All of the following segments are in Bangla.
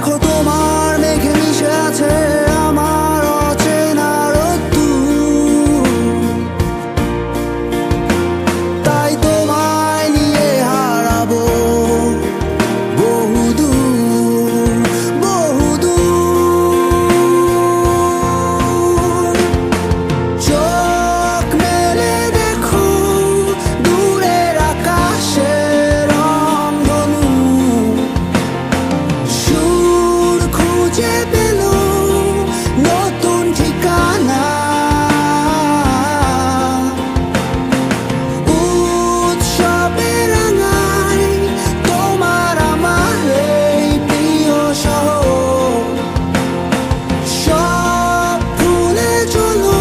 দেখো তোমার মেঘে মিশে আছে আমার অচেনা রোদ্দুর, তাই তোমায় নিয়ে হারাবো বহুদূর বহুদূর। চোখ মেলে দেখো দূরের আকাশের রংধনু, সুর খুঁজে পেল নতুন ঠিকানা। উৎসবে রাঙায় তোমার আমার এই প্রিয় শহর, সব ভুলে চলো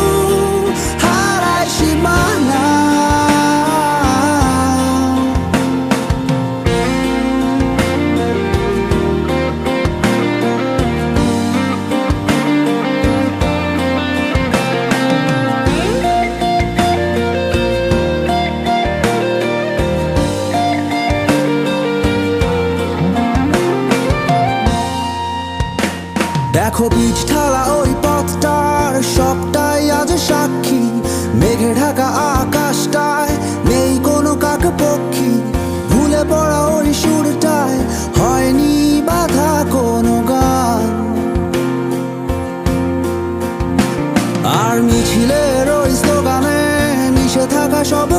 হারায় সীমানা। দেখো বীজ ঢালা ওই পথটার সবটাই আজ সাক্ষী, মেঘে ঢাকা আকাশটায় নেই কোনো কাক পক্ষী, ভুলে পড়া ওই সুরটায় হয়নি বাধা কোনো গান। আর মিছিলের ওই স্লোগানে মিশে থাকা সব